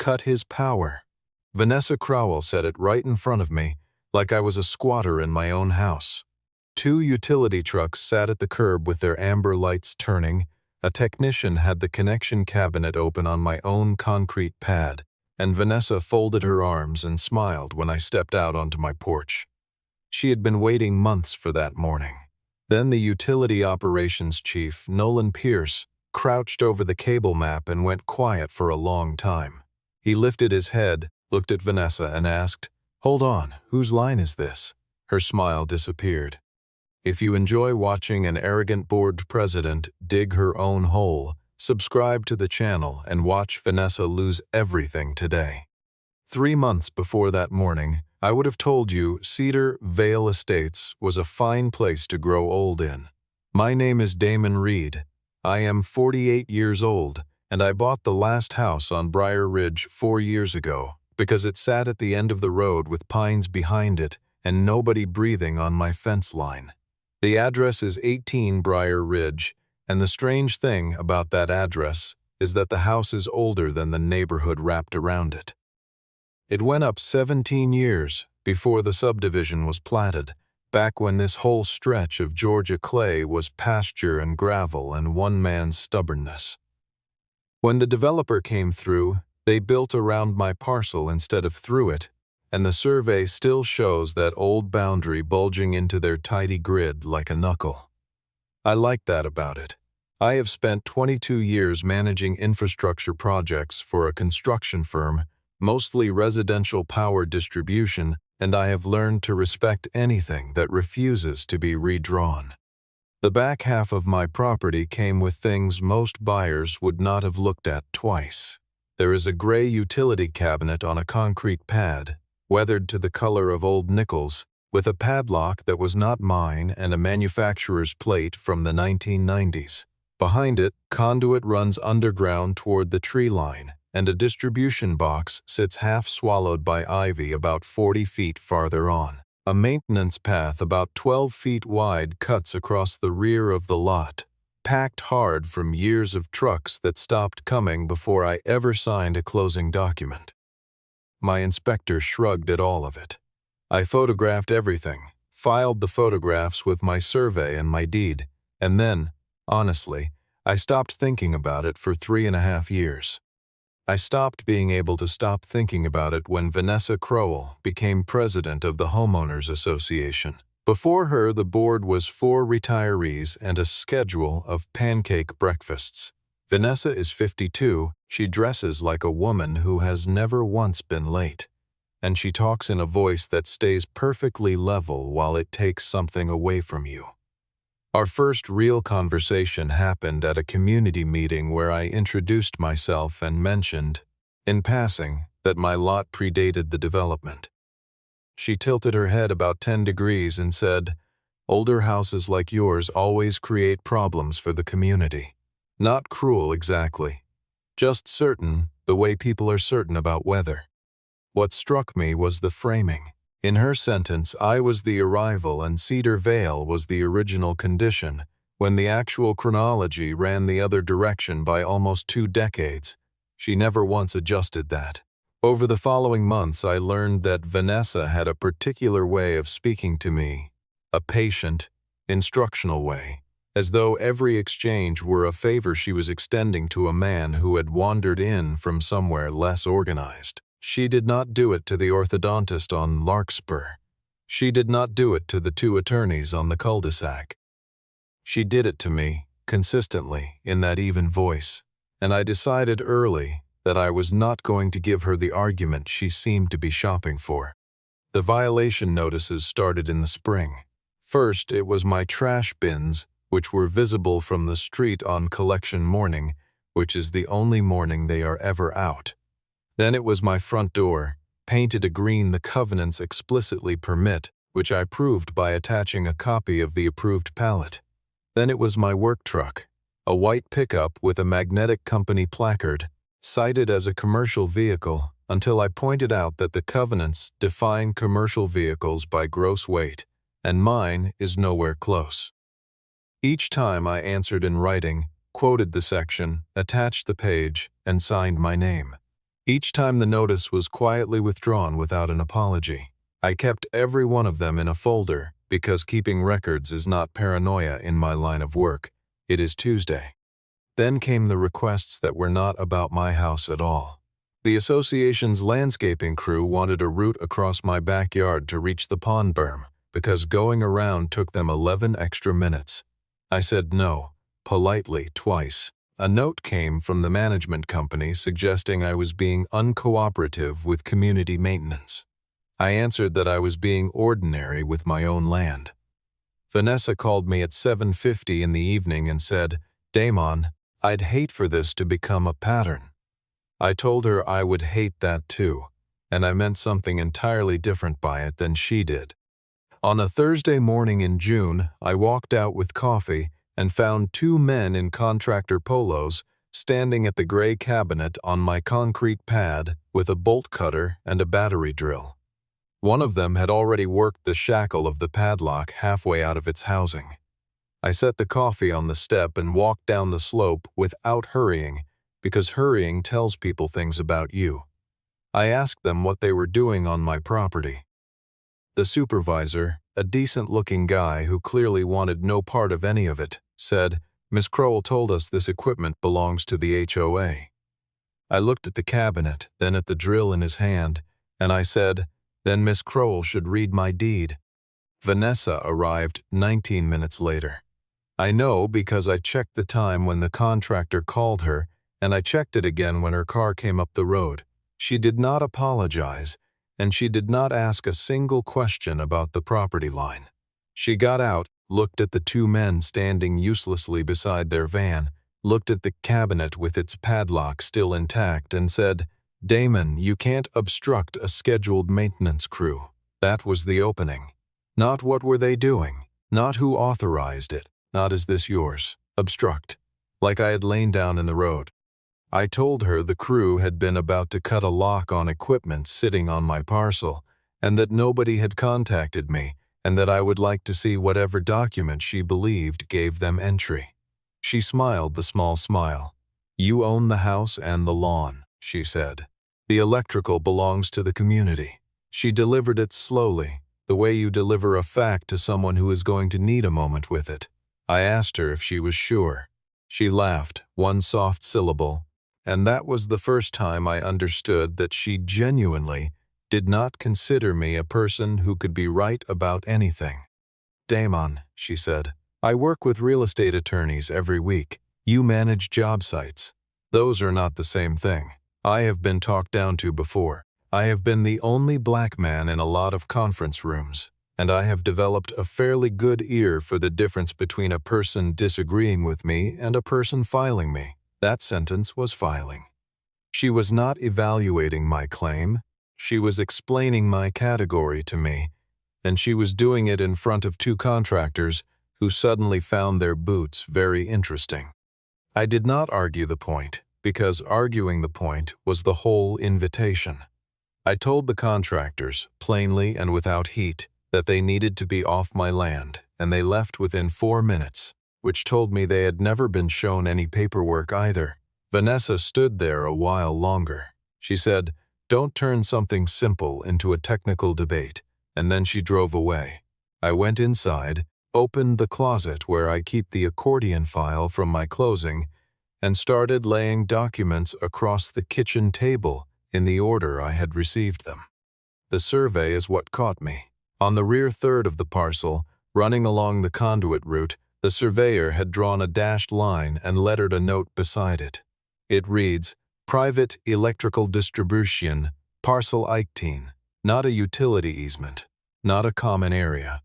cut his power. Vanessa Crowell said it right in front of me, like I was a squatter in my own house. 2 utility trucks sat at the curb with their amber lights turning. A technician had the connection cabinet open on my own concrete pad, and Vanessa folded her arms and smiled when I stepped out onto my porch. She had been waiting months for that morning. Then the utility operations chief, Nolan Pierce, crouched over the cable map and went quiet for a long time. He lifted his head, looked at Vanessa, and asked, "Hold on, whose line is this?" Her smile disappeared. If you enjoy watching an arrogant board president dig her own hole, subscribe to the channel and watch Vanessa lose everything today. 3 months before that morning, I would have told you Cedar Vale Estates was a fine place to grow old in. My name is Damon Reed. I am 48 years old, and I bought the last house on Briar Ridge 4 years ago because it sat at the end of the road with pines behind it and nobody breathing on my fence line. The address is 18 Briar Ridge, and the strange thing about that address is that the house is older than the neighborhood wrapped around it. It went up 17 years before the subdivision was platted, back when this whole stretch of Georgia clay was pasture and gravel and one man's stubbornness. When the developer came through, they built around my parcel instead of through it, and the survey still shows that old boundary bulging into their tidy grid like a knuckle. I like that about it. I have spent 22 years managing infrastructure projects for a construction firm, mostly residential power distribution, and I have learned to respect anything that refuses to be redrawn. The back half of my property came with things most buyers would not have looked at twice. There is a gray utility cabinet on a concrete pad, weathered to the color of old nickels, with a padlock that was not mine and a manufacturer's plate from the 1990s. Behind it, conduit runs underground toward the tree line, and a distribution box sits half swallowed by ivy about 40 feet farther on. A maintenance path about 12 feet wide cuts across the rear of the lot, packed hard from years of trucks that stopped coming before I ever signed a closing document. My inspector shrugged at all of it. I photographed everything, filed the photographs with my survey and my deed, and then, honestly, I stopped thinking about it for 3.5 years. I stopped being able to stop thinking about it when Vanessa Crowell became president of the Homeowners Association. Before her, the board was 4 retirees and a schedule of pancake breakfasts. Vanessa is 52, she dresses like a woman who has never once been late, and she talks in a voice that stays perfectly level while it takes something away from you. Our first real conversation happened at a community meeting where I introduced myself and mentioned, in passing, that my lot predated the development. She tilted her head about 10 degrees and said, "Older houses like yours always create problems for the community. Not cruel exactly, just certain, the way people are certain about weather." What struck me was the framing. In her sentence, I was the arrival and Cedar Vale was the original condition, when the actual chronology ran the other direction by almost 2 decades. She never once adjusted that. Over the following months, I learned that Vanessa had a particular way of speaking to me, a patient, instructional way, as though every exchange were a favor she was extending to a man who had wandered in from somewhere less organized. She did not do it to the orthodontist on Larkspur. She did not do it to the 2 attorneys on the cul-de-sac. She did it to me, consistently, in that even voice, and I decided early that I was not going to give her the argument she seemed to be shopping for. The violation notices started in the spring. First, it was my trash bins, which were visible from the street on collection morning, which is the only morning they are ever out. Then it was my front door, painted a green the covenants explicitly permit, which I proved by attaching a copy of the approved pallet. Then it was my work truck, a white pickup with a magnetic company placard, cited as a commercial vehicle until I pointed out that the covenants define commercial vehicles by gross weight, and mine is nowhere close. Each time I answered in writing, quoted the section, attached the page, and signed my name. Each time the notice was quietly withdrawn without an apology. I kept every one of them in a folder because keeping records is not paranoia in my line of work. It is Tuesday. Then came the requests that were not about my house at all. The association's landscaping crew wanted a route across my backyard to reach the pond berm because going around took them 11 extra minutes. I said no, politely, twice. A note came from the management company suggesting I was being uncooperative with community maintenance. I answered that I was being ordinary with my own land. Vanessa called me at 7:50 in the evening and said, "Damon, I'd hate for this to become a pattern." I told her I would hate that too, and I meant something entirely different by it than she did. On a Thursday morning in June, I walked out with coffee and found two men in contractor polos standing at the gray cabinet on my concrete pad with a bolt cutter and a battery drill. One of them had already worked the shackle of the padlock halfway out of its housing. I set the coffee on the step and walked down the slope without hurrying, because hurrying tells people things about you. I asked them what they were doing on my property. The supervisor, a decent-looking guy who clearly wanted no part of any of it, said, "Miss Crowell told us this equipment belongs to the HOA." I looked at the cabinet, then at the drill in his hand, and I said, "Then Miss Crowell should read my deed." Vanessa arrived 19 minutes later. I know because I checked the time when the contractor called her, and I checked it again when her car came up the road. She did not apologize, and she did not ask a single question about the property line. She got out, looked at the two men standing uselessly beside their van, looked at the cabinet with its padlock still intact, and said, "Damon, you can't obstruct a scheduled maintenance crew." That was the opening. Not what were they doing, not who authorized it, not is this yours. Obstruct. Like I had lain down in the road. I told her the crew had been about to cut a lock on equipment sitting on my parcel, and that nobody had contacted me, and that I would like to see whatever document she believed gave them entry. She smiled the small smile. "You own the house and the lawn," she said. "The electrical belongs to the community." She delivered it slowly, the way you deliver a fact to someone who is going to need a moment with it. I asked her if she was sure. She laughed, one soft syllable, and that was the first time I understood that she genuinely did not consider me a person who could be right about anything. "Damon," she said, "I work with real estate attorneys every week. You manage job sites. Those are not the same thing. I have been talked down to before. I have been the only black man in a lot of conference rooms, and I have developed a fairly good ear for the difference between a person disagreeing with me and a person filing me." That sentence was filing. She was not evaluating my claim. She was explaining my category to me, and she was doing it in front of two contractors who suddenly found their boots very interesting. I did not argue the point, because arguing the point was the whole invitation. I told the contractors, plainly and without heat, that they needed to be off my land, and they left within 4 minutes, which told me they had never been shown any paperwork either. Vanessa stood there a while longer. She said, "Don't turn something simple into a technical debate," and then she drove away. I went inside, opened the closet where I keep the accordion file from my closing, and started laying documents across the kitchen table in the order I had received them. The survey is what caught me. On the rear third of the parcel, running along the conduit route, the surveyor had drawn a dashed line and lettered a note beside it. It reads, "Private electrical distribution, parcel 18, not a utility easement, not a common area.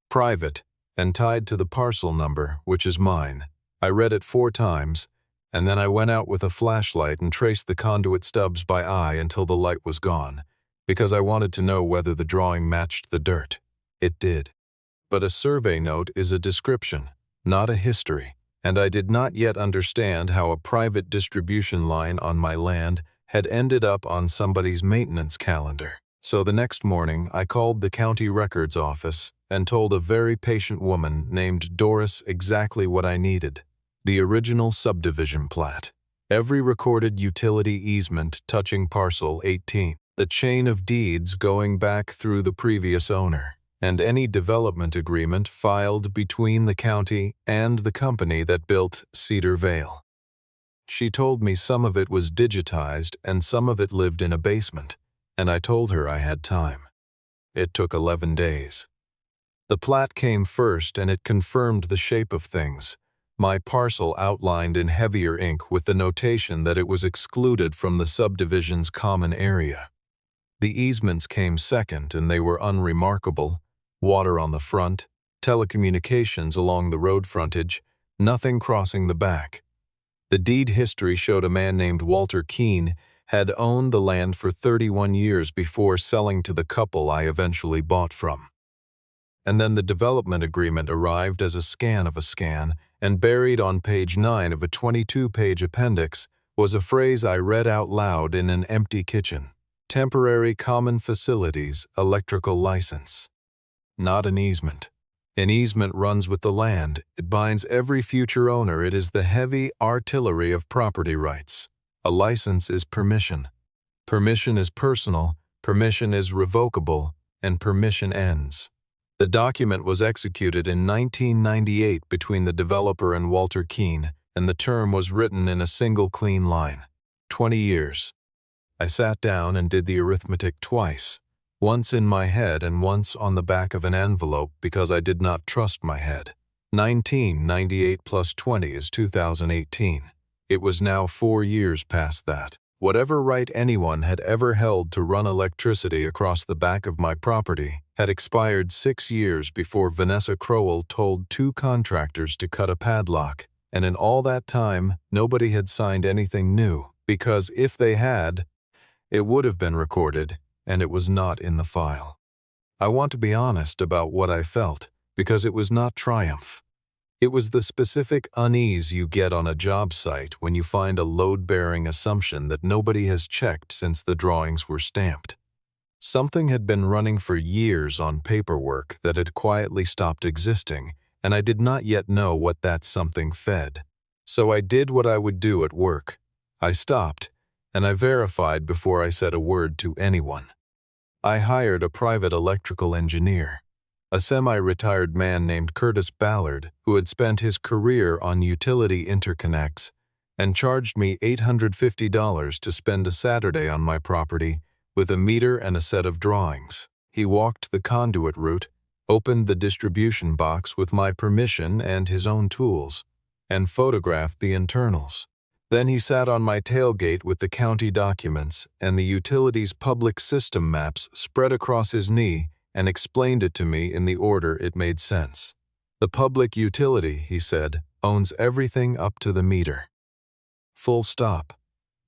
Private, and tied to the parcel number, which is mine." I read it 4 times, and then I went out with a flashlight and traced the conduit stubs by eye until the light was gone, because I wanted to know whether the drawing matched the dirt. It did. But a survey note is a description, not a history, and I did not yet understand how a private distribution line on my land had ended up on somebody's maintenance calendar. So the next morning I called the county records office and told a very patient woman named Doris exactly what I needed: the original subdivision plat. Every recorded utility easement touching parcel 18, the chain of deeds going back through the previous owner, and any development agreement filed between the county and the company that built Cedar Vale. She told me some of it was digitized and some of it lived in a basement, and I told her I had time. It took 11 days. The plat came first and it confirmed the shape of things. My parcel outlined in heavier ink with the notation that it was excluded from the subdivision's common area. The easements came second and they were unremarkable. Water on the front, telecommunications along the road frontage, nothing crossing the back. The deed history showed a man named Walter Keene had owned the land for 31 years before selling to the couple I eventually bought from. And then the development agreement arrived as a scan of a scan, and buried on page 9 of a 22-page appendix was a phrase I read out loud in an empty kitchen. Temporary Common Facilities Electrical License. Not an easement. An easement runs with the land. It binds every future owner. It is the heavy artillery of property rights. A license is permission. Permission is personal, permission is revocable, and permission ends. The document was executed in 1998 between the developer and Walter Keene, and the term was written in a single clean line. 20 years. I sat down and did the arithmetic twice, once in my head and once on the back of an envelope because I did not trust my head. 1998 plus 20 is 2018. It was now 4 years past that. Whatever right anyone had ever held to run electricity across the back of my property had expired 6 years before Vanessa Crowell told 2 contractors to cut a padlock, and in all that time, nobody had signed anything new, because if they had, it would have been recorded, and it was not in the file. I want to be honest about what I felt, because it was not triumph. It was the specific unease you get on a job site when you find a load-bearing assumption that nobody has checked since the drawings were stamped. Something had been running for years on paperwork that had quietly stopped existing, and I did not yet know what that something fed. So I did what I would do at work. I stopped, and I verified before I said a word to anyone. I hired a private electrical engineer, a semi-retired man named Curtis Ballard, who had spent his career on utility interconnects, and charged me $850 to spend a Saturday on my property with a meter and a set of drawings. He walked the conduit route, opened the distribution box with my permission and his own tools, and photographed the internals. Then he sat on my tailgate with the county documents and the utility's public system maps spread across his knee and explained it to me in the order it made sense. The public utility, he said, owns everything up to the meter. Full stop.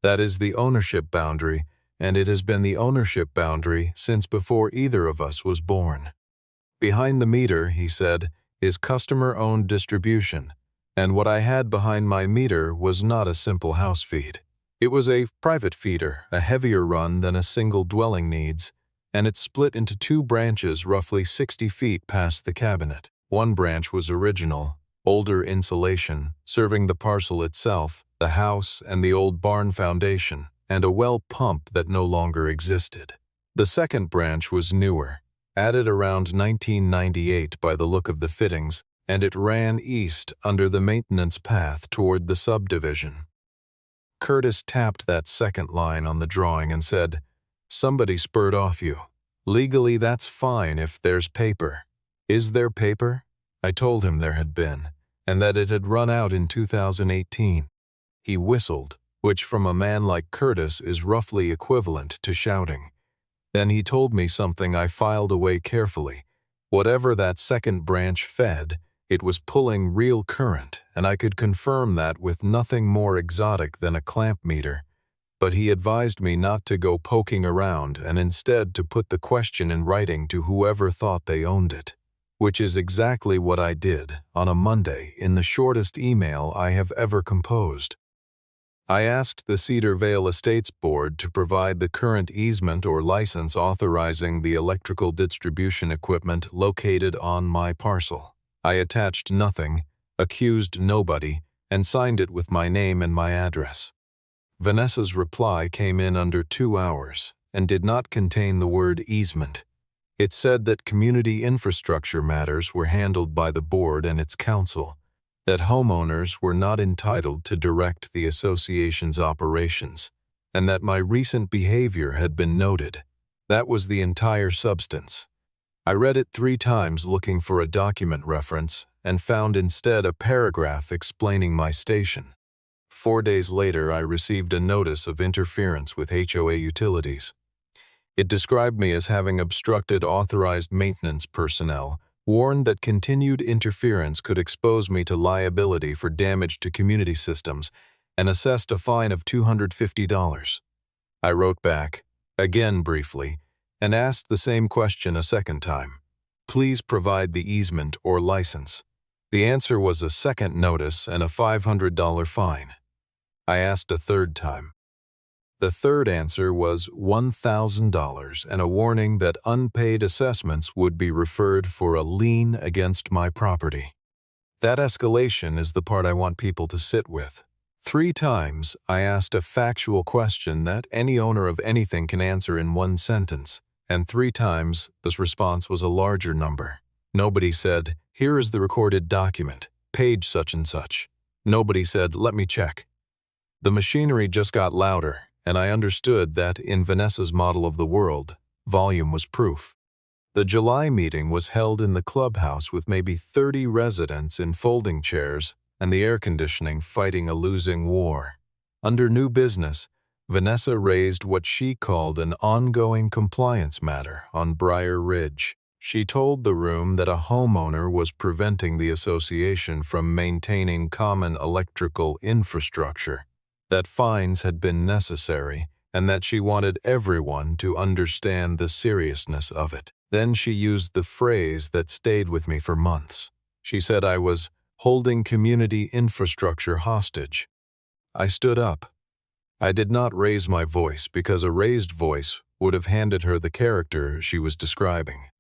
That is the ownership boundary, and it has been the ownership boundary since before either of us was born. Behind the meter, he said, is customer-owned distribution, and what I had behind my meter was not a simple house feed. It was a private feeder, a heavier run than a single dwelling needs, and it split into 2 branches roughly 60 feet past the cabinet. One branch was original, older insulation, serving the parcel itself, the house, and the old barn foundation, and a well pump that no longer existed. The second branch was newer, added around 1998 by the look of the fittings, and it ran east under the maintenance path toward the subdivision. Curtis tapped that second line on the drawing and said, "Somebody spurred off you. Legally, that's fine if there's paper. Is there paper?" I told him there had been, and that it had run out in 2018. He whistled, which from a man like Curtis is roughly equivalent to shouting. Then he told me something I filed away carefully. Whatever that second branch fed, it was pulling real current, and I could confirm that with nothing more exotic than a clamp meter. But he advised me not to go poking around and instead to put the question in writing to whoever thought they owned it, which is exactly what I did on a Monday in the shortest email I have ever composed. I asked the Cedar Vale Estates Board to provide the current easement or license authorizing the electrical distribution equipment located on my parcel. I attached nothing, accused nobody, and signed it with my name and my address. Vanessa's reply came in under 2 hours and did not contain the word easement. It said that community infrastructure matters were handled by the board and its council, that homeowners were not entitled to direct the association's operations, and that my recent behavior had been noted. That was the entire substance. I read it 3 times looking for a document reference and found instead a paragraph explaining my station. 4 days later, I received a notice of interference with HOA utilities. It described me as having obstructed authorized maintenance personnel, warned that continued interference could expose me to liability for damage to community systems, and assessed a fine of $250. I wrote back, again briefly, and asked the same question a second time. Please provide the easement or license. The answer was a second notice and a $500 fine. I asked a third time. The third answer was $1,000 and a warning that unpaid assessments would be referred for a lien against my property. That escalation is the part I want people to sit with. 3 times, I asked a factual question that any owner of anything can answer in 1 sentence, and 3 times, the response was a larger number. Nobody said, "Here is the recorded document, page such and such." Nobody said, "Let me check." The machinery just got louder, and I understood that in Vanessa's model of the world, volume was proof. The July meeting was held in the clubhouse with maybe 30 residents in folding chairs and the air conditioning fighting a losing war. Under new business, Vanessa raised what she called an ongoing compliance matter on Briar Ridge. She told the room that a homeowner was preventing the association from maintaining common electrical infrastructure, that fines had been necessary, and that she wanted everyone to understand the seriousness of it. Then she used the phrase that stayed with me for months. She said I was holding community infrastructure hostage. I stood up. I did not raise my voice because a raised voice would have handed her the character she was describing.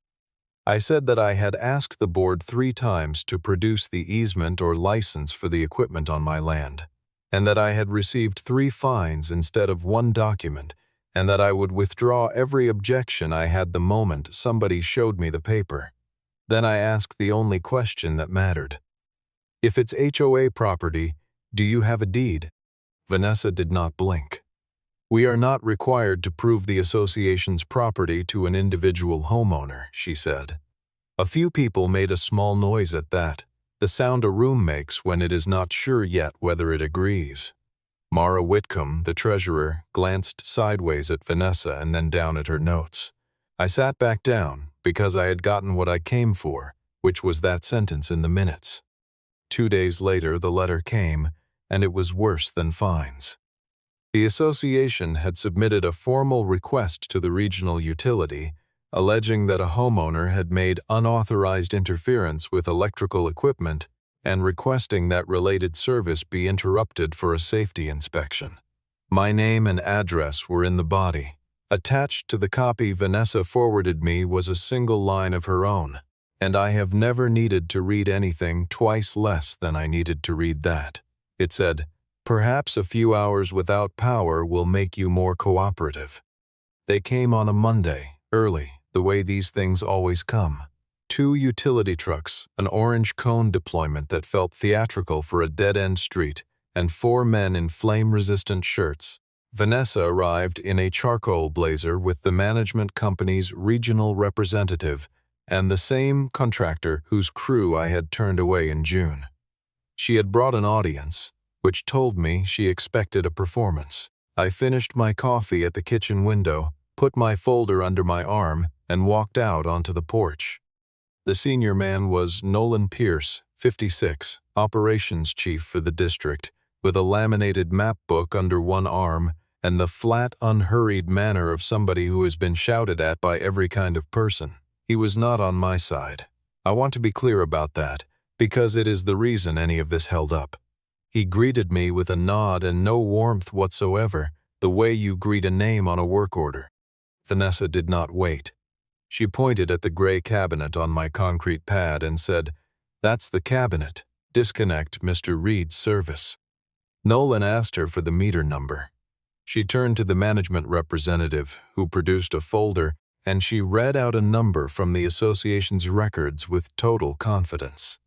I said that I had asked the board 3 times to produce the easement or license for the equipment on my land, and that I had received 3 fines instead of 1 document, and that I would withdraw every objection I had the moment somebody showed me the paper. Then I asked the only question that mattered. If it's HOA property, do you have a deed? Vanessa did not blink. We are not required to prove the association's property to an individual homeowner, she said. A few people made a small noise at that, the sound a room makes when it is not sure yet whether it agrees. Mara Whitcomb, the treasurer, glanced sideways at Vanessa and then down at her notes. I sat back down because I had gotten what I came for, which was that sentence in the minutes. 2 days later, the letter came, and it was worse than fines. The association had submitted a formal request to the regional utility, alleging that a homeowner had made unauthorized interference with electrical equipment and requesting that related service be interrupted for a safety inspection. My name and address were in the body. Attached to the copy Vanessa forwarded me was a single line of her own, and I have never needed to read anything twice less than I needed to read that. It said, "Perhaps a few hours without power will make you more cooperative." They came on a Monday, early, the way these things always come. 2 utility trucks, an orange cone deployment that felt theatrical for a dead-end street, and 4 men in flame-resistant shirts. Vanessa arrived in a charcoal blazer with the management company's regional representative and the same contractor whose crew I had turned away in June. She had brought an audience, which told me she expected a performance. I finished my coffee at the kitchen window, put my folder under my arm, and walked out onto the porch. The senior man was Nolan Pierce, 56, operations chief for the district, with a laminated map book under one arm and the flat, unhurried manner of somebody who has been shouted at by every kind of person. He was not on my side. I want to be clear about that, because it is the reason any of this held up. He greeted me with a nod and no warmth whatsoever, the way you greet a name on a work order. Vanessa did not wait. She pointed at the gray cabinet on my concrete pad and said, "That's the cabinet. Disconnect Mr. Reed's service." Nolan asked her for the meter number. She turned to the management representative, who produced a folder, and she read out a number from the association's records with total confidence.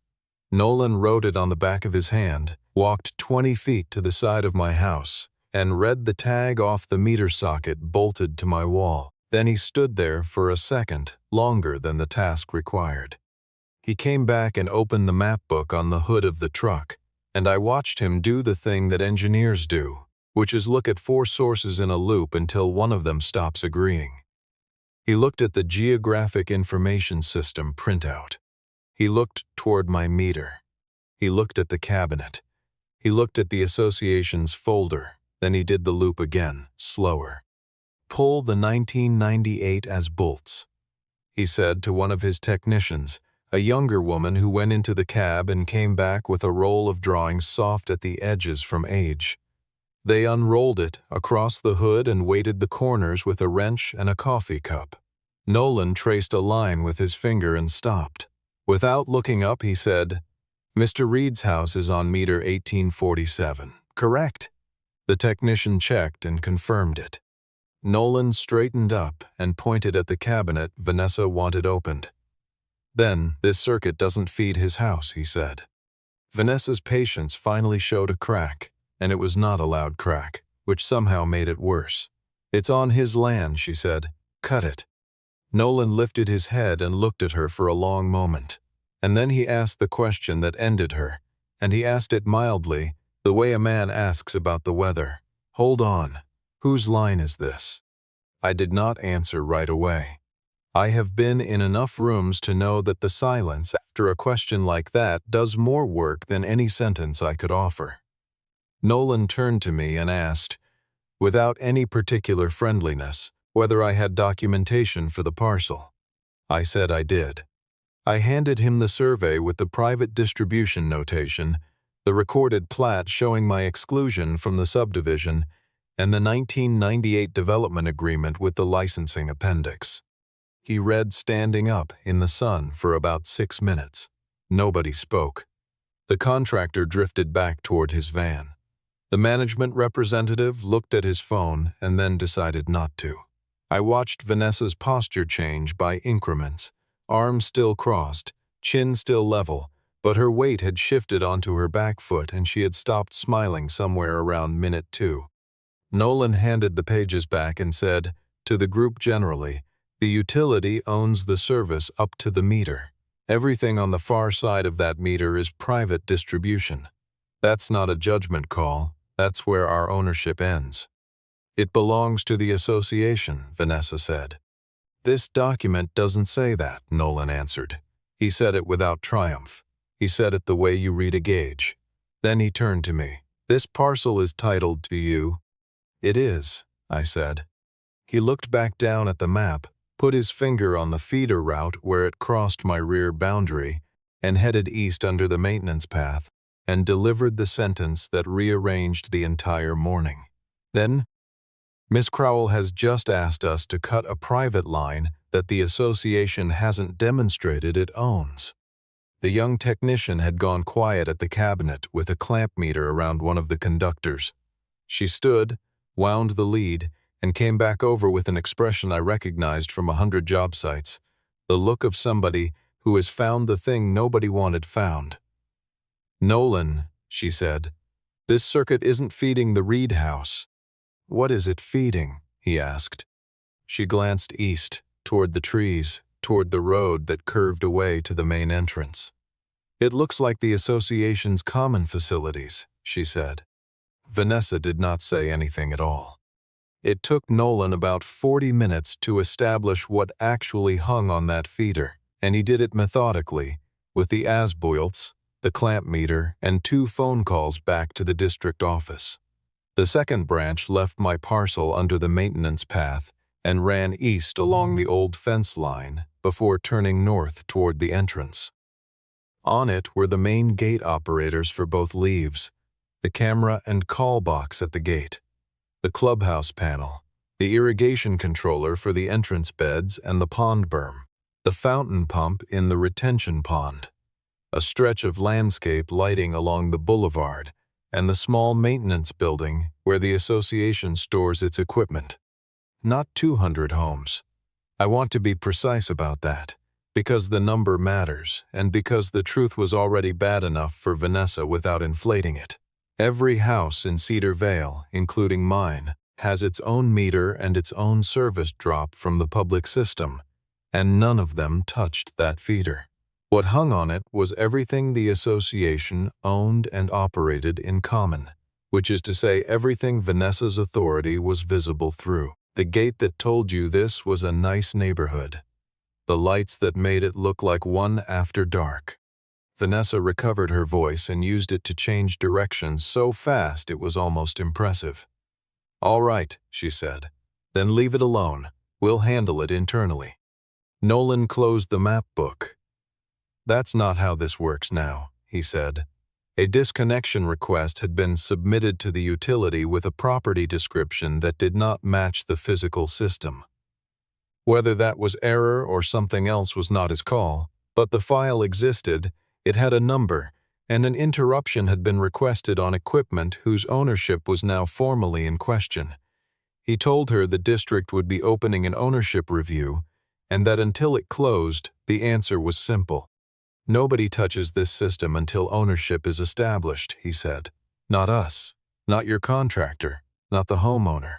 Nolan wrote it on the back of his hand, walked 20 feet to the side of my house, and read the tag off the meter socket bolted to my wall. Then he stood there for a second, longer than the task required. He came back and opened the map book on the hood of the truck, and I watched him do the thing that engineers do, which is look at 4 sources in a loop until one of them stops agreeing. He looked at the Geographic Information System printout. He looked toward my meter. He looked at the cabinet. He looked at the association's folder. Then he did the loop again, slower. Pull the 1998 as bolts, he said to one of his technicians, a younger woman who went into the cab and came back with a roll of drawings soft at the edges from age. They unrolled it across the hood and weighted the corners with a wrench and a coffee cup. Nolan traced a line with his finger and stopped. Without looking up, he said, "Mr. Reed's house is on meter 1847, correct?" The technician checked and confirmed it. Nolan straightened up and pointed at the cabinet Vanessa wanted opened. "Then, this circuit doesn't feed his house," he said. Vanessa's patience finally showed a crack, and it was not a loud crack, which somehow made it worse. "It's on his land," she said. "Cut it." Nolan lifted his head and looked at her for a long moment, and then he asked the question that ended her, and he asked it mildly, the way a man asks about the weather. "Hold on. Whose line is this?" I did not answer right away. I have been in enough rooms to know that the silence after a question like that does more work than any sentence I could offer. Nolan turned to me and asked, without any particular friendliness, whether I had documentation for the parcel. I said I did. I handed him the survey with the private distribution notation, the recorded plat showing my exclusion from the subdivision, and the 1998 development agreement with the licensing appendix. He read standing up in the sun for about 6 minutes. Nobody spoke. The contractor drifted back toward his van. The management representative looked at his phone and then decided not to. I watched Vanessa's posture change by increments, arms still crossed, chin still level, but her weight had shifted onto her back foot and she had stopped smiling somewhere around minute 2. Nolan handed the pages back and said, to the group generally, "The utility owns the service up to the meter. Everything on the far side of that meter is private distribution. That's not a judgment call, that's where our ownership ends." "It belongs to the association," Vanessa said. "This document doesn't say that," Nolan answered. He said it without triumph. He said it the way you read a gauge. Then he turned to me. "This parcel is titled to you." "It is," I said. He looked back down at the map, put his finger on the feeder route where it crossed my rear boundary, and headed east under the maintenance path, and delivered the sentence that rearranged the entire morning. Then, "Miss Crowell has just asked us to cut a private line that the association hasn't demonstrated it owns." The young technician had gone quiet at the cabinet with a clamp meter around one of the conductors. She stood, wound the lead, and came back over with an expression I recognized from 100 job sites, the look of somebody who has found the thing nobody wanted found. "Nolan," she said, "this circuit isn't feeding the Reed house." "What is it feeding?" he asked. She glanced east, toward the trees, toward the road that curved away to the main entrance. "It looks like the association's common facilities," she said. Vanessa did not say anything at all. It took Nolan about 40 minutes to establish what actually hung on that feeder, and he did it methodically, with the as-builts, the clamp meter, and 2 phone calls back to the district office. The second branch left my parcel under the maintenance path and ran east along the old fence line before turning north toward the entrance. On it were the main gate operators for both leaves, the camera and call box at the gate, the clubhouse panel, the irrigation controller for the entrance beds and the pond berm, the fountain pump in the retention pond, a stretch of landscape lighting along the boulevard, and the small maintenance building where the association stores its equipment. Not 200 homes. I want to be precise about that, because the number matters, and because the truth was already bad enough for Vanessa without inflating it. Every house in Cedar Vale, including mine, has its own meter and its own service drop from the public system, and none of them touched that feeder. What hung on it was everything the association owned and operated in common, which is to say everything Vanessa's authority was visible through. The gate that told you this was a nice neighborhood. The lights that made it look like one after dark. Vanessa recovered her voice and used it to change directions so fast it was almost impressive. "All right," she said. "Then leave it alone. We'll handle it internally." Nolan closed the map book. "That's not how this works now," he said. A disconnection request had been submitted to the utility with a property description that did not match the physical system. Whether that was error or something else was not his call, but the file existed, it had a number, and an interruption had been requested on equipment whose ownership was now formally in question. He told her the district would be opening an ownership review, and that until it closed, the answer was simple. "Nobody touches this system until ownership is established," he said. "Not us. Not your contractor. Not the homeowner."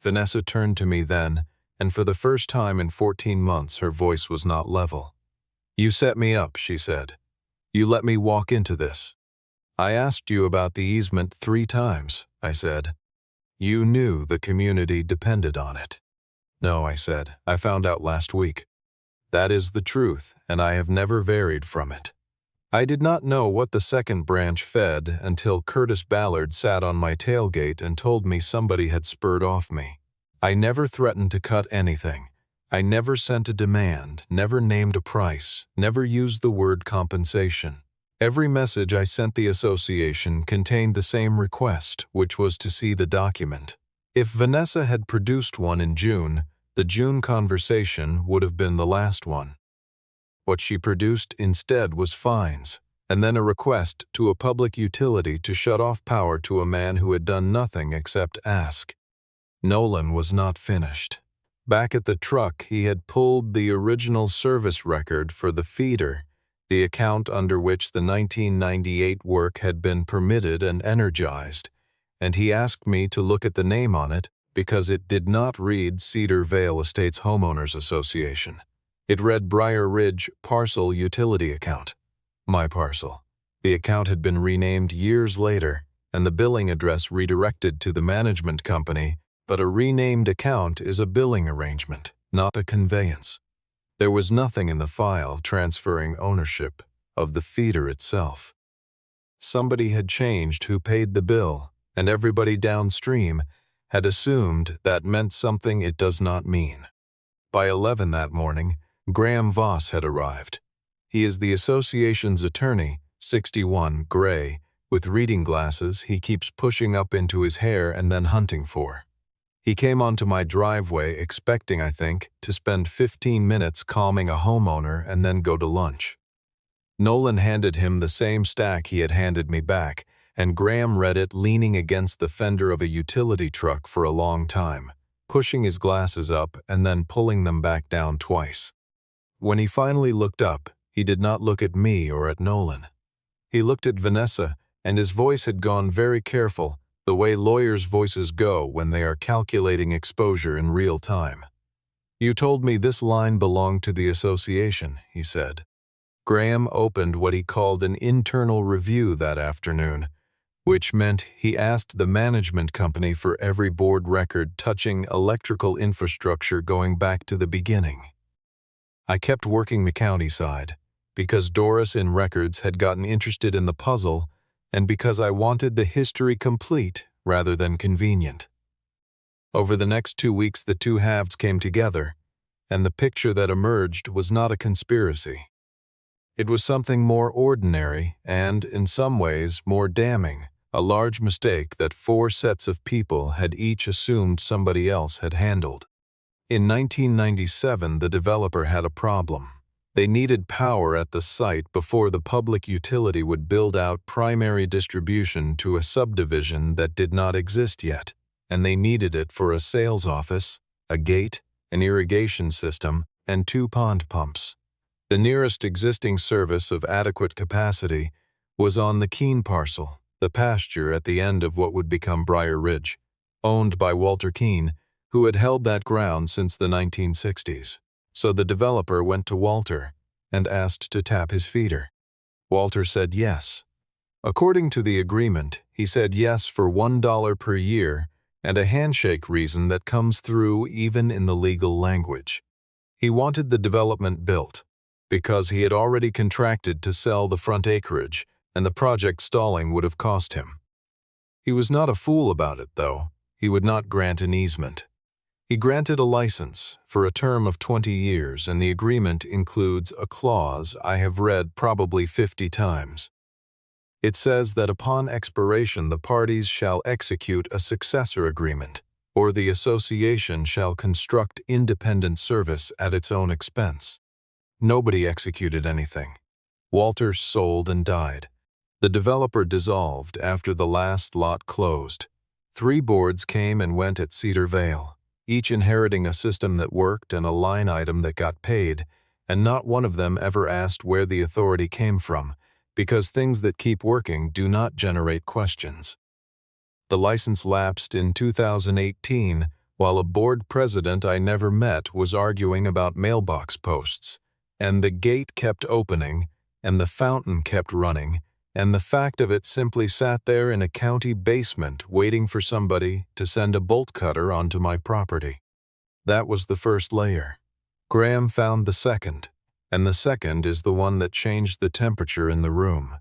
Vanessa turned to me then, and for the first time in 14 months her voice was not level. "You set me up," she said. "You let me walk into this." "I asked you about the easement 3 times, I said. "You knew the community depended on it." "No," I said. "I found out last week." "That is the truth, and I have never varied from it." I did not know what the second branch fed until Curtis Ballard sat on my tailgate and told me somebody had spurred off me. I never threatened to cut anything. I never sent a demand, never named a price, never used the word compensation. Every message I sent the association contained the same request, which was to see the document. If Vanessa had produced one in June, the June conversation would have been the last one. What she produced instead was fines, and then a request to a public utility to shut off power to a man who had done nothing except ask. Nolan was not finished. Back at the truck, he had pulled the original service record for the feeder, the account under which the 1998 work had been permitted and energized, and he asked me to look at the name on it because it did not read Cedar Vale Estates Homeowners Association. It read Briar Ridge Parcel Utility Account. My parcel. The account had been renamed years later, and the billing address redirected to the management company, but a renamed account is a billing arrangement, not a conveyance. There was nothing in the file transferring ownership of the feeder itself. Somebody had changed who paid the bill, and everybody downstream had assumed that meant something it does not mean. By 11 that morning, Graham Voss had arrived. He is the association's attorney, 61, gray, with reading glasses he keeps pushing up into his hair and then hunting for. He came onto my driveway expecting, I think, to spend 15 minutes calming a homeowner and then go to lunch. Nolan handed him the same stack he had handed me back, and Graham read it leaning against the fender of a utility truck for a long time, pushing his glasses up and then pulling them back down twice. When he finally looked up, he did not look at me or at Nolan. He looked at Vanessa, and his voice had gone very careful, the way lawyers' voices go when they are calculating exposure in real time. "You told me this line belonged to the association," he said. Graham opened what he called an internal review that afternoon, which meant he asked the management company for every board record touching electrical infrastructure going back to the beginning. I kept working the county side, because Doris in records had gotten interested in the puzzle, and because I wanted the history complete rather than convenient. Over the next 2 weeks the two halves came together, and the picture that emerged was not a conspiracy. It was something more ordinary and, in some ways, more damning, a large mistake that 4 sets of people had each assumed somebody else had handled. In 1997, the developer had a problem. They needed power at the site before the public utility would build out primary distribution to a subdivision that did not exist yet, and they needed it for a sales office, a gate, an irrigation system, and 2 pond pumps. The nearest existing service of adequate capacity was on the Keene parcel, the pasture at the end of what would become Briar Ridge, owned by Walter Keene, who had held that ground since the 1960s. So the developer went to Walter and asked to tap his feeder. Walter said yes. According to the agreement, he said yes for $1 per year and a handshake reason that comes through even in the legal language. He wanted the development built because he had already contracted to sell the front acreage, and the project stalling would have cost him. He was not a fool about it, though. He would not grant an easement. He granted a license for a term of 20 years, and the agreement includes a clause I have read probably 50 times. It says that upon expiration the parties shall execute a successor agreement, or the association shall construct independent service at its own expense. Nobody executed anything. Walter sold and died. The developer dissolved after the last lot closed. 3 boards came and went at Cedar Vale, each inheriting a system that worked and a line item that got paid, and not one of them ever asked where the authority came from, because things that keep working do not generate questions. The license lapsed in 2018 while a board president I never met was arguing about mailbox posts, and the gate kept opening, and the fountain kept running, and the fact of it simply sat there in a county basement waiting for somebody to send a bolt cutter onto my property. That was the first layer. Graham found the second, and the second is the one that changed the temperature in the room.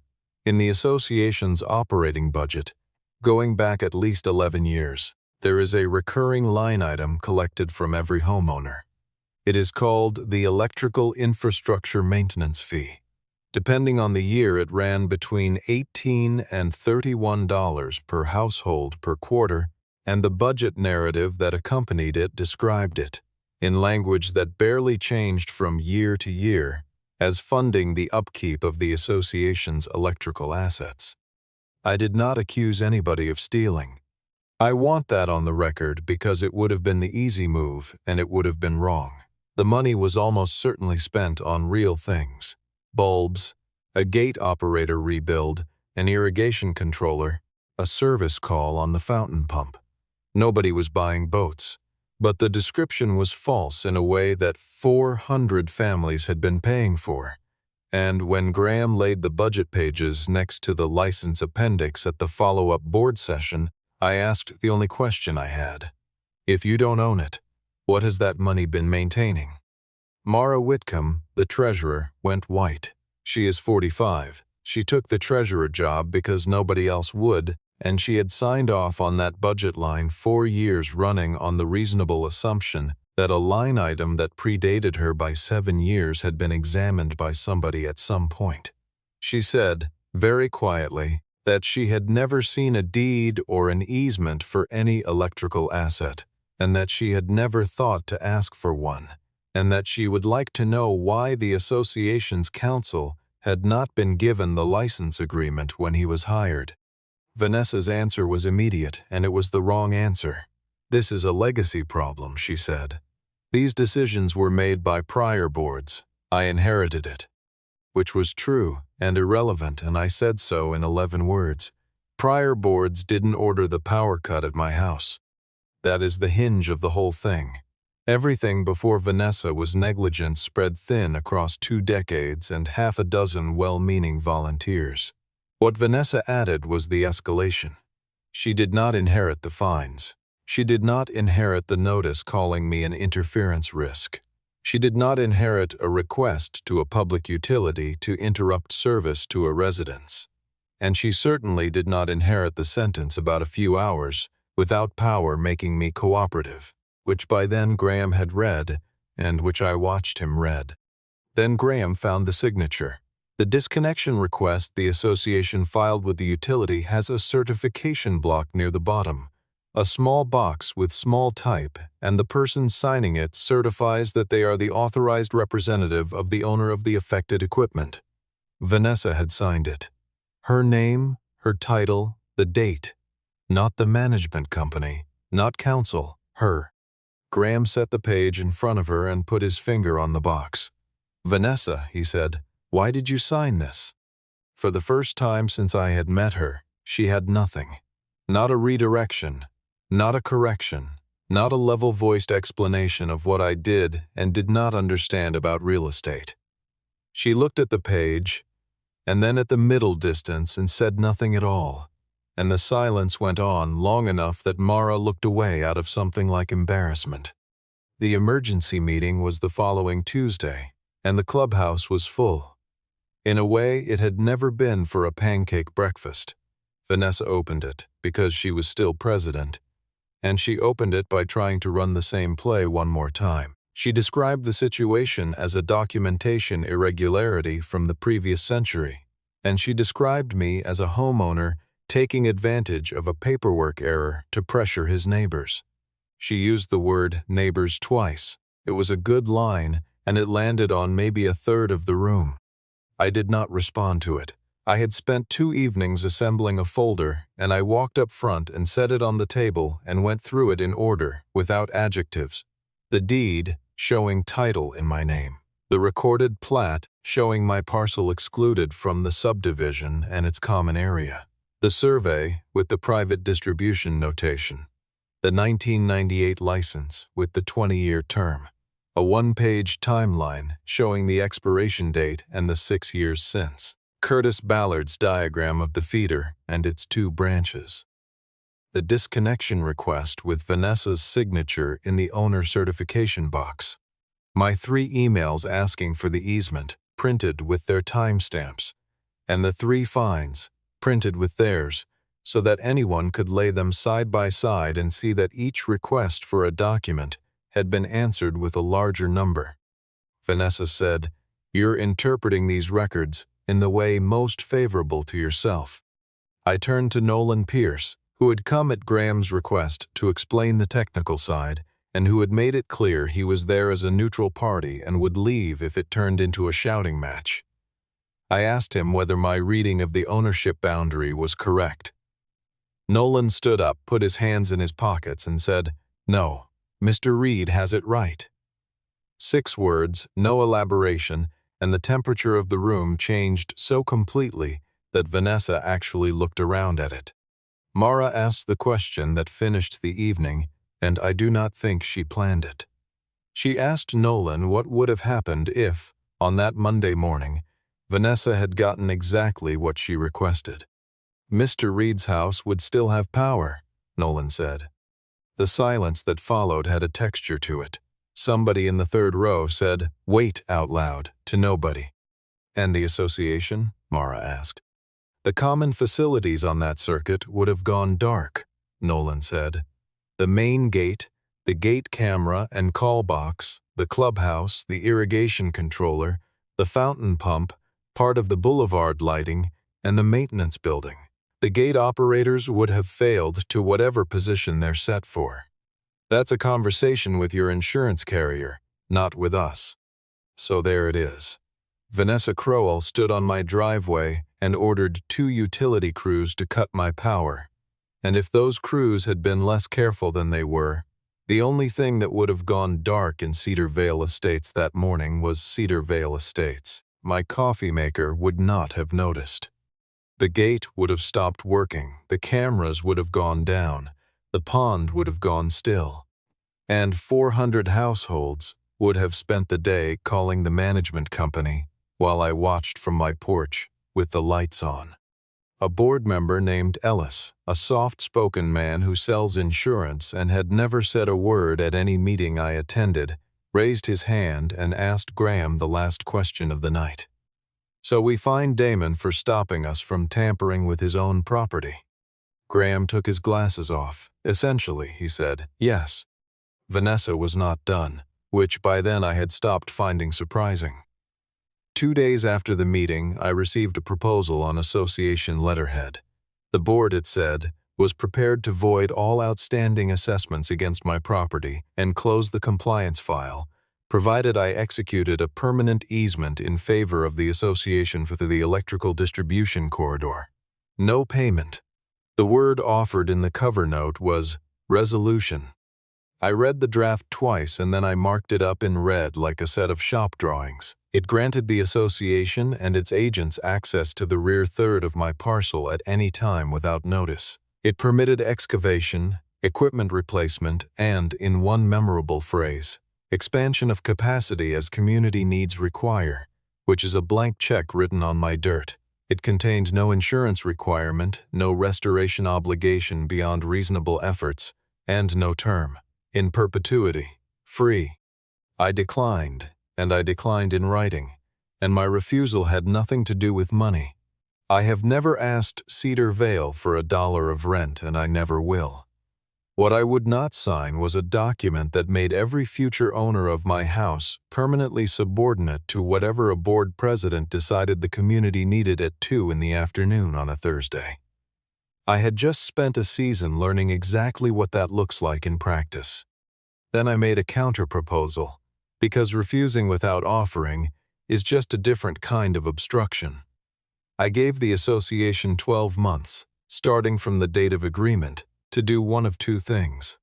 In the association's operating budget, going back at least 11 years, there is a recurring line item collected from every homeowner. It is called the Electrical Infrastructure Maintenance Fee. Depending on the year, it ran between $18 and $31 per household per quarter, and the budget narrative that accompanied it described it, in language that barely changed from year to year, as funding the upkeep of the association's electrical assets. I did not accuse anybody of stealing. I want that on the record because it would have been the easy move and it would have been wrong. The money was almost certainly spent on real things. Bulbs, a gate operator rebuild, an irrigation controller, a service call on the fountain pump. Nobody was buying boats, but the description was false in a way that 400 families had been paying for. And when Graham laid the budget pages next to the license appendix at the follow-up board session, I asked the only question I had. If you don't own it, what has that money been maintaining? Mara Whitcomb, the treasurer, went white. She is 45. She took the treasurer job because nobody else would, and she had signed off on that budget line 4 years running on the reasonable assumption that a line item that predated her by 7 years had been examined by somebody at some point. She said, very quietly, that she had never seen a deed or an easement for any electrical asset, and that she had never thought to ask for one, and that she would like to know why the association's counsel had not been given the license agreement when he was hired. Vanessa's answer was immediate, and it was the wrong answer. This is a legacy problem, she said. These decisions were made by prior boards. I inherited it. Which was true and irrelevant, and I said so in 11 words. Prior boards didn't order the power cut at my house. That is the hinge of the whole thing. Everything before Vanessa was negligence spread thin across 2 decades and half a dozen well-meaning volunteers. What Vanessa added was the escalation. She did not inherit the fines. She did not inherit the notice calling me an interference risk. She did not inherit a request to a public utility to interrupt service to a residence. And she certainly did not inherit the sentence about a few hours without power making me cooperative, which by then Graham had read, and which I watched him read. Then Graham found the signature. The disconnection request the association filed with the utility has a certification block near the bottom, A small box with small type, and the person signing it certifies that they are the authorized representative of the owner of the affected equipment. Vanessa had signed it. Her name, her title, the date. Not the management company, not counsel, her. Graham set the page in front of her and put his finger on the box. "Vanessa," he said, "why did you sign this?" For the first time since I had met her, she had nothing. Not a redirection, not a correction, not a level-voiced explanation of what I did and did not understand about real estate. She looked at the page, and then at the middle distance and said nothing at all, and the silence went on long enough that Mara looked away out of something like embarrassment. The emergency meeting was the following Tuesday, and the clubhouse was full. In a way, it had never been for a pancake breakfast. Vanessa opened it, because she was still president, and she opened it by trying to run the same play one more time. She described the situation as a documentation irregularity from the previous century, and she described me as a homeowner taking advantage of a paperwork error to pressure his neighbors. She used the word neighbors twice. It was a good line, and it landed on maybe a third of the room. I did not respond to it. I had spent 2 evenings assembling a folder, and I walked up front and set it on the table and went through it in order, without adjectives. The deed, showing title in my name. The recorded plat, showing my parcel excluded from the subdivision and its common area. The survey, with the private distribution notation. The 1998 license, with the 20-year term. A 1-page timeline showing the expiration date and the 6 years since. Curtis Ballard's diagram of the feeder and its 2 branches. The disconnection request with Vanessa's signature in the owner certification box. My 3 emails asking for the easement, printed with their timestamps, and the 3 fines, printed with theirs, so that anyone could lay them side by side and see that each request for a document had been answered with a larger number. Vanessa said, "You're interpreting these records in the way most favorable to yourself." I turned to Nolan Pierce, who had come at Graham's request to explain the technical side, and who had made it clear he was there as a neutral party and would leave if it turned into a shouting match. I asked him whether my reading of the ownership boundary was correct. Nolan stood up, put his hands in his pockets, and said, "No, Mr. Reed has it right." 6 words, no elaboration, and the temperature of the room changed so completely that Vanessa actually looked around at it. Mara asked the question that finished the evening, and I do not think she planned it. She asked Nolan what would have happened if, on that Monday morning, Vanessa had gotten exactly what she requested. Mr. Reed's house would still have power, Nolan said. The silence that followed had a texture to it. Somebody in the 3rd row said, "Wait," out loud, to nobody. "And the association?" Mara asked. "The common facilities on that circuit would have gone dark," Nolan said. "The main gate, the gate camera and call box, the clubhouse, the irrigation controller, the fountain pump, part of the boulevard lighting, and the maintenance building. The gate operators would have failed to whatever position they're set for. That's a conversation with your insurance carrier, not with us." So there it is. Vanessa Crowell stood on my driveway and ordered 2 utility crews to cut my power. And if those crews had been less careful than they were, the only thing that would have gone dark in Cedar Vale Estates that morning was Cedar Vale Estates. My coffee maker would not have noticed. The gate would have stopped working, the cameras would have gone down, the pond would have gone still, and 400 households would have spent the day calling the management company while I watched from my porch with the lights on. A board member named Ellis, a soft-spoken man who sells insurance and had never said a word at any meeting I attended, raised his hand and asked Graham the last question of the night. "So we fine Damon for stopping us from tampering with his own property." Graham took his glasses off. "Essentially," he said, "yes." Vanessa was not done, which by then I had stopped finding surprising. 2 days after the meeting, I received a proposal on association letterhead. The board, it said, was prepared to void all outstanding assessments against my property and close the compliance file, provided I executed a permanent easement in favor of the association for the electrical distribution corridor. No payment. The word offered in the cover note was resolution. I read the draft twice and then I marked it up in red like a set of shop drawings. It granted the association and its agents access to the rear third of my parcel at any time without notice. It permitted excavation, equipment replacement, and, in one memorable phrase, expansion of capacity as community needs require, which is a blank check written on my dirt. It contained no insurance requirement, no restoration obligation beyond reasonable efforts, and no term. In perpetuity. Free. I declined, and I declined in writing, and my refusal had nothing to do with money. I have never asked Cedar Vale for $1 of rent, and I never will. What I would not sign was a document that made every future owner of my house permanently subordinate to whatever a board president decided the community needed at 2 in the afternoon on a Thursday. I had just spent a season learning exactly what that looks like in practice. Then I made a counterproposal, because refusing without offering is just a different kind of obstruction. I gave the association 12 months, starting from the date of agreement, to do one of two things.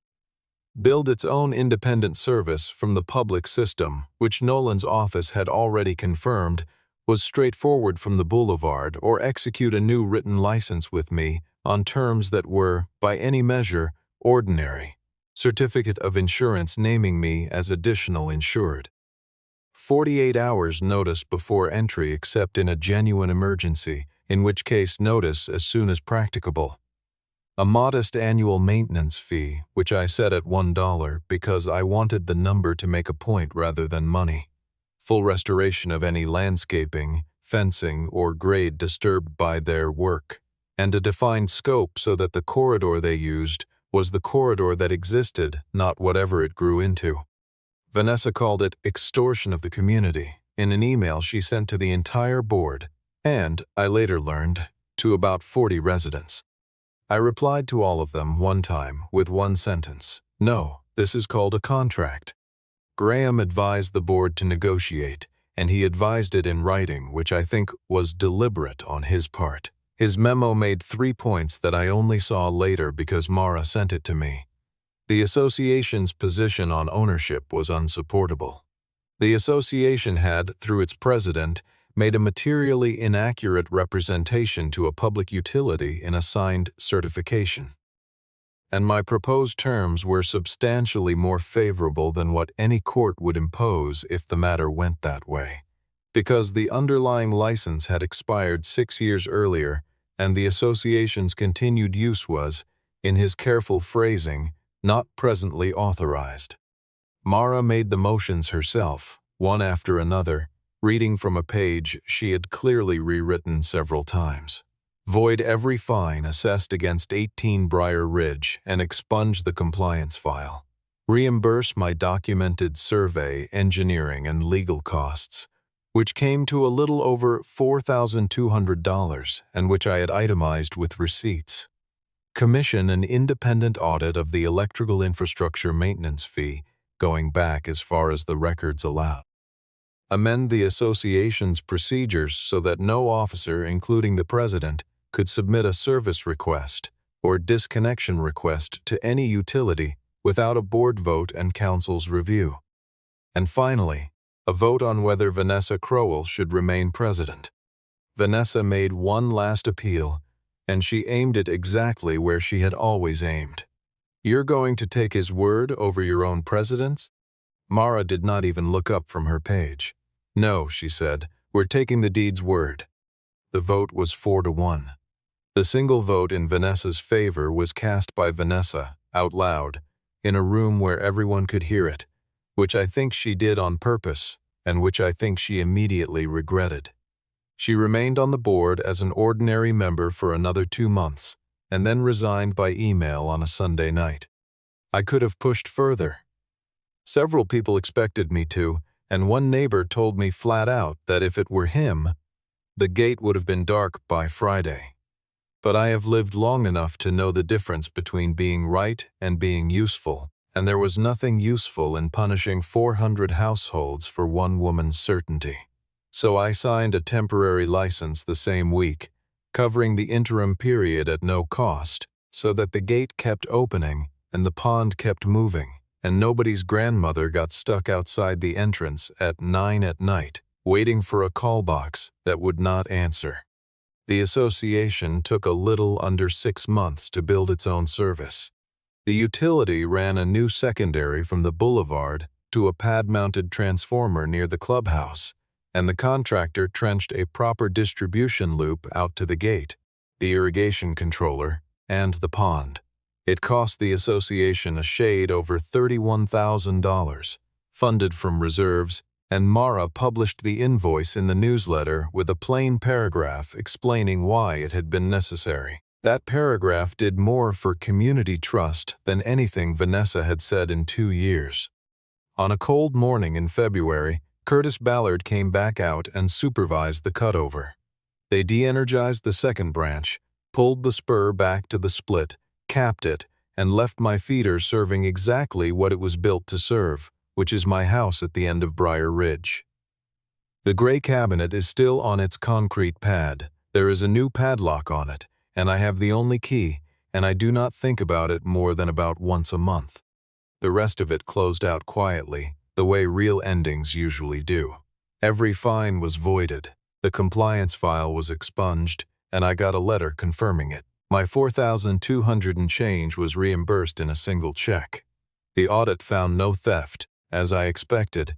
Build its own independent service from the public system, which Nolan's office had already confirmed was straightforward from the boulevard, or execute a new written license with me on terms that were, by any measure, ordinary. Certificate of insurance naming me as additional insured. 48 hours notice before entry except in a genuine emergency, in which case notice as soon as practicable. A modest annual maintenance fee, which I set at $1 because I wanted the number to make a point rather than money. Full restoration of any landscaping, fencing, or grade disturbed by their work, and a defined scope so that the corridor they used was the corridor that existed, not whatever it grew into. Vanessa called it extortion of the community in an email she sent to the entire board, and, I later learned, to about 40 residents. I replied to all of them one time with one sentence: "No, this is called a contract." Graham advised the board to negotiate, and he advised it in writing, which I think was deliberate on his part. His memo made 3 points that I only saw later because Mara sent it to me. The association's position on ownership was unsupportable. The association had, through its president, made a materially inaccurate representation to a public utility in a signed certification. And my proposed terms were substantially more favorable than what any court would impose if the matter went that way, because the underlying license had expired 6 years earlier, and the association's continued use was, in his careful phrasing, not presently authorized. Mara made the motions herself, one after another, reading from a page she had clearly rewritten several times. Void every fine assessed against 18 Briar Ridge and expunge the compliance file. Reimburse my documented survey, engineering, and legal costs, which came to a little over $4,200 and which I had itemized with receipts. Commission an independent audit of the electrical infrastructure maintenance fee, going back as far as the records allowed. Amend the association's procedures so that no officer, including the president, could submit a service request or disconnection request to any utility without a board vote and council's review. And finally, a vote on whether Vanessa Crowell should remain president. Vanessa made one last appeal, and she aimed it exactly where she had always aimed. "You're going to take his word over your own president's?" Mara did not even look up from her page. "No," she said, "we're taking the deed's word." The vote was 4-1. The single vote in Vanessa's favor was cast by Vanessa, out loud, in a room where everyone could hear it, which I think she did on purpose, and which I think she immediately regretted. She remained on the board as an ordinary member for another 2 months, and then resigned by email on a Sunday night. I could have pushed further. Several people expected me to, and one neighbor told me flat out that if it were him, the gate would have been dark by Friday. But I have lived long enough to know the difference between being right and being useful, and there was nothing useful in punishing 400 households for one woman's certainty. So I signed a temporary license the same week, covering the interim period at no cost, so that the gate kept opening and the pond kept moving, and nobody's grandmother got stuck outside the entrance at 9 at night, waiting for a call box that would not answer. The association took a little under 6 months to build its own service. The utility ran a new secondary from the boulevard to a pad-mounted transformer near the clubhouse, and the contractor trenched a proper distribution loop out to the gate, the irrigation controller, and the pond. It cost the association a shade over $31,000, funded from reserves, and Mara published the invoice in the newsletter with a plain paragraph explaining why it had been necessary. That paragraph did more for community trust than anything Vanessa had said in 2 years. On a cold morning in February, Curtis Ballard came back out and supervised the cutover. They de-energized the second branch, pulled the spur back to the split, capped it, and left my feeder serving exactly what it was built to serve, which is my house at the end of Briar Ridge. The gray cabinet is still on its concrete pad. There is a new padlock on it, and I have the only key, and I do not think about it more than about once a month. The rest of it closed out quietly, the way real endings usually do. Every fine was voided, the compliance file was expunged, and I got a letter confirming it. My $4,200 and change was reimbursed in a single check. The audit found no theft, as I expected,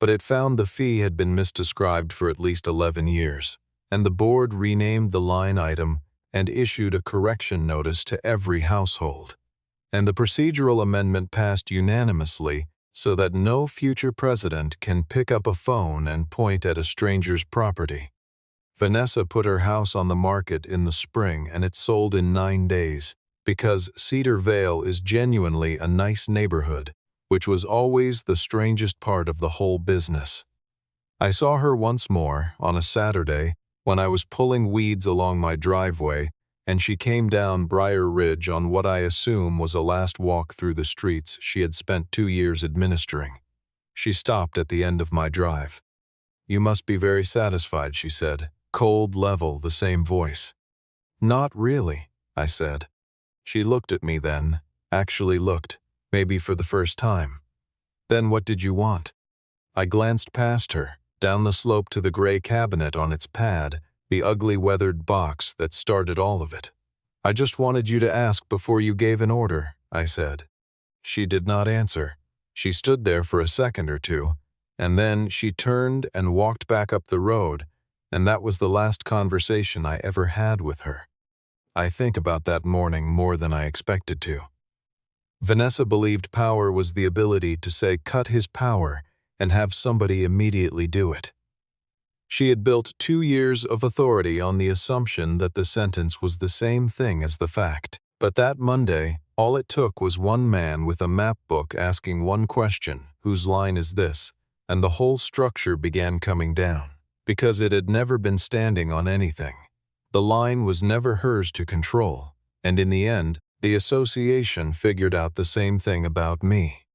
but it found the fee had been misdescribed for at least 11 years, and the board renamed the line item and issued a correction notice to every household. And the procedural amendment passed unanimously so that no future president can pick up a phone and point at a stranger's property. Vanessa put her house on the market in the spring and it sold in 9 days because Cedar Vale is genuinely a nice neighborhood, which was always the strangest part of the whole business. I saw her once more on a Saturday when I was pulling weeds along my driveway and she came down Briar Ridge on what I assume was a last walk through the streets she had spent 2 years administering. She stopped at the end of my drive. "You must be very satisfied," she said. Cold, level, the same voice. "Not really," I said. She looked at me then, actually looked, maybe for the first time. "Then what did you want?" I glanced past her, down the slope to the gray cabinet on its pad, the ugly weathered box that started all of it. "I just wanted you to ask before you gave an order," I said. She did not answer. She stood there for a second or two, and then she turned and walked back up the road, and that was the last conversation I ever had with her. I think about that morning more than I expected to. Vanessa believed power was the ability to say cut his power and have somebody immediately do it. She had built 2 years of authority on the assumption that the sentence was the same thing as the fact. But that Monday, all it took was one man with a map book asking one question, "Whose line is this?" and the whole structure began coming down, because it had never been standing on anything. The line was never hers to control, and in the end, the association figured out the same thing about me.